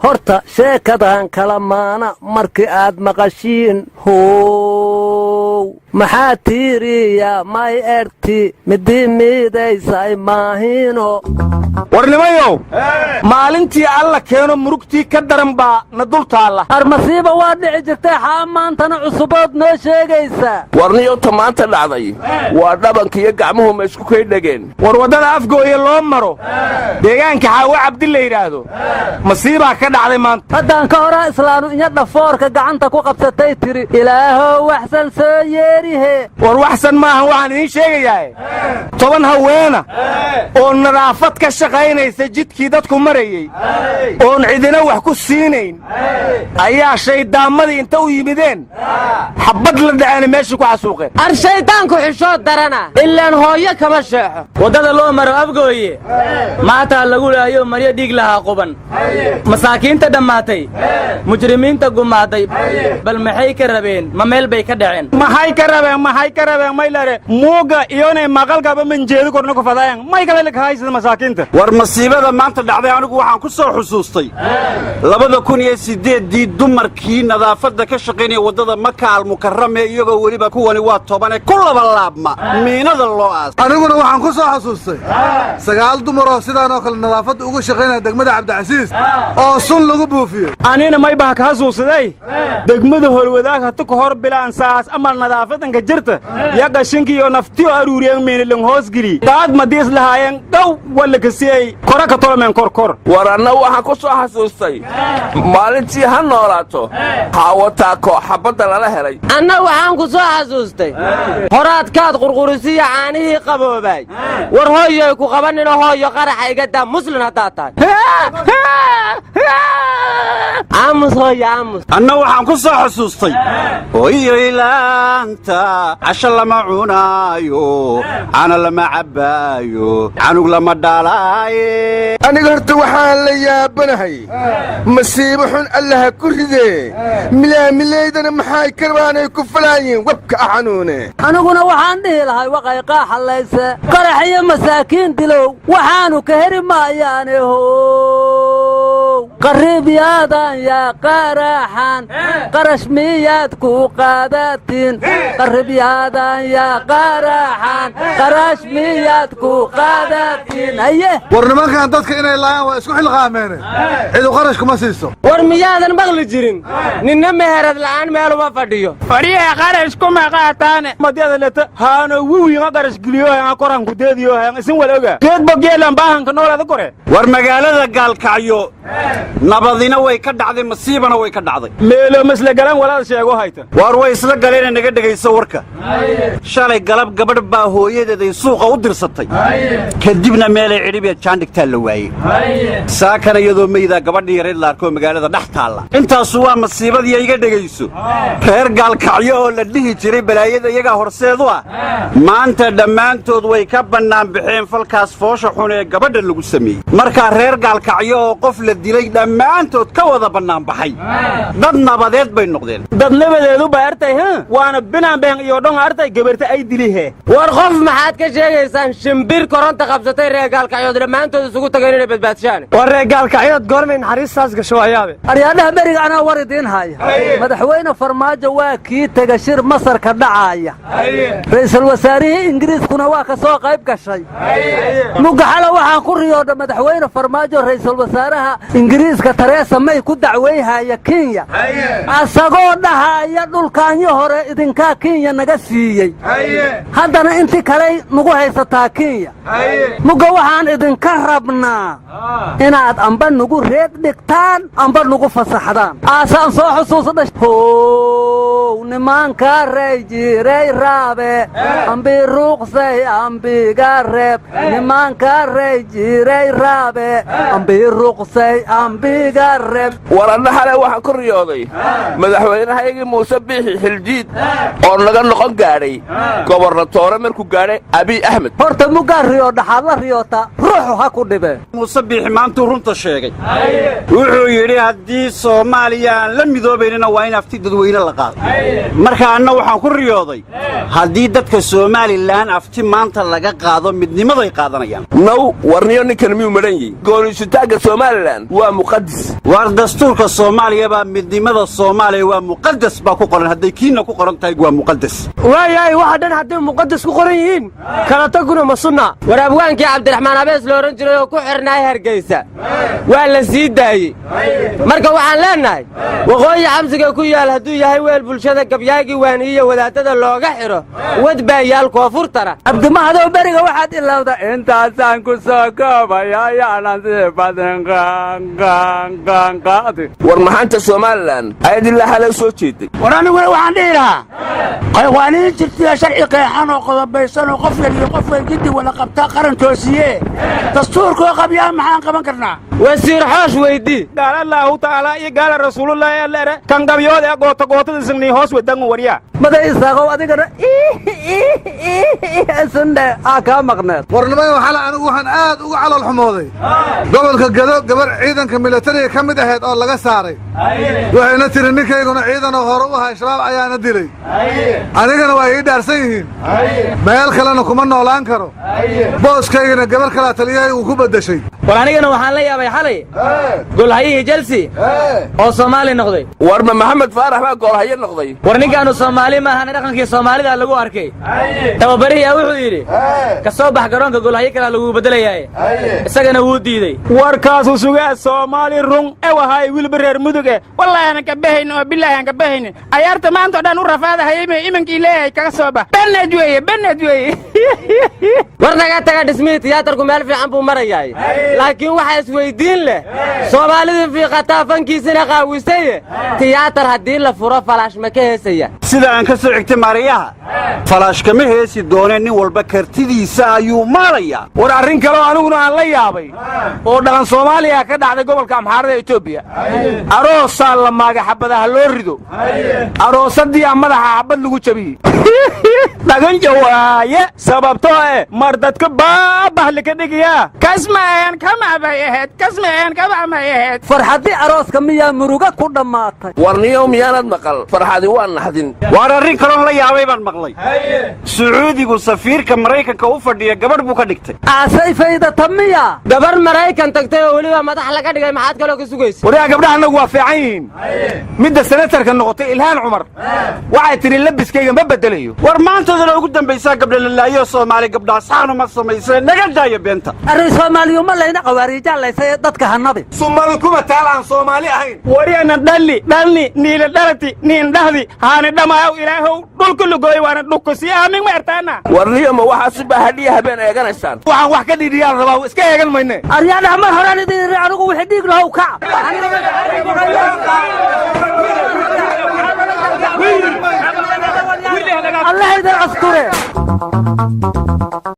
horta sheekadan kala maana markii aad maqashiin how maxaa tiiriya may erti midii miidaysay maahino warnimayow maalintii alla keeno murugtii ka daran baa na dul taalla armasiiba waa dhici jirtay xaa maantana cusubood noo sheegaysa warniyow tamaanta dhacday waa dhabankiiyo gacmuhu ma isku kay dhegeen war waddada afgooye loo maro deegaanka xaawo cabdi la yidhaahdo masiibaa ka dhacday maanta haddaan ka horaa islaanu inya dhafoorka gacanta ku qabsatay tiri ilaahow waxsan soo yeerihe war waxsan maahan waxaan idiin sheegayaae 10 haweena oo nadaafad ka shaqaynaysa jidkii dadku marayey oon cidina wax ku siinayn ayaa shayddaammadii inta u yimideen xabbad la dhacayna meeshii ku xasuuqeen ar shaydaanku xishood darana ilaan hooyo kama sheexo waddada loo maro afgooye maataa lagu laayo maryo dhiig lahaa quban masaakiinta dhammaatay mujrimiinta gumaaday bal maxay ka rabeen ma meel bay ka dhaceen maxay ka rabeen maylare muuga iyonay maqalkaba manjeedi korna ku fadaayan may kale la kahaysada masaakiinta war masiibada maanta dhacday anigu waxaan ku soo xusuustay 2008 dumarkii nadaafadda ka shaqaynaya waddada Maka al-Mukarrama iyagoo weliba kuwani waa 10 ku laba laabma miinada loo aas aniguna waxaan ku soo xasuustay 9 dumar oo sidaan oo kale nadaafadda uga shaqaynaya degmada Cabdicasiis oo sun lagu buufiyay anina may baa ka xasuusaday degmada Holwadaag hata ka hor bilaan saas ama nadaafadan ka jirta ya qashinki iyo naftiyo aruuriyeen miinilin hoos gili daad madiis lahaayeen dhow wala ka siiyay kora ka tolmeen kor waranna waxaan ku soo xasuustay maalintii ha noolaato haawataa kooxabadda lala helay anna waxaan ku soo xasuustay horaadkaad qurqurisiya caanihii qaboobay war hooyoy ku qabanina hooyo qaraxa iga daa muslin haddaad tahay aamus hooyo aamus anna waxaan ku soo xasuustay hooyoylaanta casho lama cunaayo cana lama cabbaayo canug lama dhalaaye aniga horta waxaan la yaabanahay masiibo xun allaha ku ridee milaamilaydana maxay karbaanay ku falaayeen wabka xanuune aniguna waxaan dhihi lahay waqay qaaxalayse qarax iyo masaakiin dilow waxaanu ka heri maayaane how qariib yaadan yaa qaraxan qarash miyaad ku qaadatiin qariib yaadan yaa qaraxan qarash miyaad ku qaadatiin haye war nimankan dadka inay laayaan waa isku xilqaameen ciidu qarash kuma siiso war miyaadan maqli jirin ninna meherad la'aan meel uma fadhiyo fariya qarash kuma qaataane madiyada leta haano wiwi ma qarash giliyo aan koran ku deediyo aan isin walaga geed bogeelan baahan ka noolada kore war magaalada gaalkacyo nabadina way ka dhacday masiibana way ka dhacday meelo masla galan walaal sheego hayta war way isla galeen naga dhagayso warka shalay galab gabadh baa hooyadeed ay suuqa u dirsatay kadibna meelay cidhibiya jaandhigtaa la waayey saakana iyadoo meyda gabadhii yareed la arko magaalada dhex taalla intaasu waa masiibadii iga dhagayso reer gaalkacyo oo la dhihi jiray balaayada iyagaa horseedu ah maanta dhammaantood way ka bannaan baxeen falkaas foosha xun ee gabadha lagu sameeyey markaa reer gaalkacyo oo qof la dilay dhammaantood ka wada bannaan baxay dad nabadeed bay noqdeen dad nabadeedu baa artay waana binaanbeen iyo dhon artay gabarta ay dilihe war qof maxaad ka sheegaysaan shimbir koronta qabsatay reer gaalkacyood dhammaantood isugu tagay inay badbaadshaan war reer gaalkacyood goormay naxariistaas gasho ayaabe aryaadhaha beriga anaa war idiin haya madaxweyne farmaajo waa kii tega shir masar ka dhacaaya ra'iisul wasaarihii ingiriiskuna waa ka soo qayb gashay mugaxala waxaan ku riyoodha madaxweyne farmaajo ra'iisul wasaaraha ingiriiska Theresa May ku dacweyhaya Kenya asagoo dhahaya dhulkaanyo hore idinka Kenya naga siiyay haddana intii kale nagu haysataa Kenya muga waxaan idinka rabnaa inaad amba nagu reed dhigtaan amba nagu fasaxdaan aasaan soo xusuusada how nimanka reejiray raabe ambi ruuqsay ambiga reeb nimanka reejiray raabe ambi ruuqsay ambiga reeb waranna xalay waxaan ku riyooday madaxweynahaygii muuse biixi xiljiid oo naga noqon gaadhay gobornatoore markuu gaadhay abiy axmed horta mugaa riyo dhaxaad la riyoota ruuxu ha ku dhibe muuse biixi maantuu runta sheegay wuxuu yidhi haddii soomaaliya aan la midoobaynina waa in afti dadweyne la qaado marka anna waxaan ku riyooday haddii dadka Soomaaliland afti maanta laga qaado midnimaday qaadanayaan naw warniyo ninkan miyuu maran yahay goonisutaagga Soomaaliland waa muqaddis war dastuurka Soomaaliya baa midnimada Soomaaliya waa muqaddas baa ku qoran hadday kiina ku qoran tahay waa muqaddas waayahay waxa dhan hadday muqaddas ku qoran yihiin kala taguna ma sunna war abwaankii Cabdiraxmaan Abees loo oran jiray oo ku xirnay Hargeysa waa la sii daayay marka waxaan leenahay waqooyi xabsiga ku yaal hadduu yahay weel bulshada gabyaagii waaniyo wadaadada looga xiro wad baa yaal koonfurtana abdimahadow beriga waxaad ilowda intaasaan ku soo koobaya yaanan si badan qaanqaanqaadi war maxanta Soomaaliland ayad ilaa xalay soo jeeday war aniguna waxaan dhihi lahaa qawaaniin jirtay sharci qeexan oo qodobaysan oo qof yar iyo qof weyn gidi wala qabtaa qaran toosiye dastuurka qabyaa maxaan qaban karnaa wasiir xoosh weydii قال الله تعالى قال رسول الله يلا كان قبيود يا قوت قوت سني هوس ودن وريا maday isaaqow adigana sande ka maqneed warnimada waxa anigu waxaan aad uga calal xumooday gobolka Gado gabar ciidanka militariga kamid ahayd oo laga saaray waxayna tiri ninkayguna ciidan oo hore u ahaa shabaab ayaana dilay anigana waa ii dhaarsan yihiin meel kalena kuma noolaan karo booskaygana gabar kala taliyay uu ku bedeshay war anigana waxaan la yaabay xalay golhayihii Chelsea oo Soomaali noqday warma Maxamed Faarax baa golhaye noqday war ninkaanu Soomaali ma ahan dhaqankii Soomaalida lagu arkay tababariya wuxuu yiri ka soo bax garoonka golhaye kala lagu bedelayaa isagana wuu diiday warkaas uu sugaa Soomaali run ee wahay wilbareer muduge wallahi aan ka bahayno billahi aan ka bahayno ayaarta maanta dhan u rafaadahay imankii leeyahay kaga soo bax bened weeye war naga taga dhismii tiyaatarku meel fiican buu marayaa laakiin waxa isweydiin leh Soomaalida fiiqataa fankiisina qaawisay tiyaatar hadii la furo falaash ma ka heesaya sida aan ka soo xigtay Maariyaha falaash kama heesi dooneen nin walba kartidiisa ayuu maalaya war arrin kale oo aniguna aan la yaabay oo dhalan Soomaaliya ka dhacday gobolka Amxaarada Itoobiya aroosa la maaga xabadaha loo rido aroosadii madaxa xabad lagu jabiyay dhagan jawaaye sababtoo mar dadka baabah lika dhigiya kasmaan kama bayahed farxadii arooska miyaa muruga ku dhamaatay warniyo miyaanad maqal farxadi waa naxdin war arrin kale oo la yaabay baan maqlay Sacuudigu safiirka Mareykanka u fadhiya gabadh buu ka dhigtay aasay fayda tamiya gabar Mareykan tagtay oo waliba madax laga dhigay maxaad kale ka sugaysaa wariga gabdhaha anagu waa fiican yihiin midda senatarka noqotay Ilhaan Cumar waxay tiri labiskayga ma bedelayo war maantooda ugu dambaysaa gabdha la laayo Soomaali gabdhaha saanu ma sameysay naga daayo beenta arrin Soomaaliyo ma layna qawaariijaa laysay dadka hanadi Soomaali kuma taalaan Soomaali ahayn wariyana dhalni niila dhalati niin dhahdi haani dhamaaw ilaahow dhulku lugooy waana dhulku si aamin ma ertaana warniyo ma waxa si bahadiya habeen eeganaysan waxaan wax ka dhidhiyaan rabaa iska eegan mayne aryaada ma horaan idin anigu wixii dhiig lahow ka Allah idin askure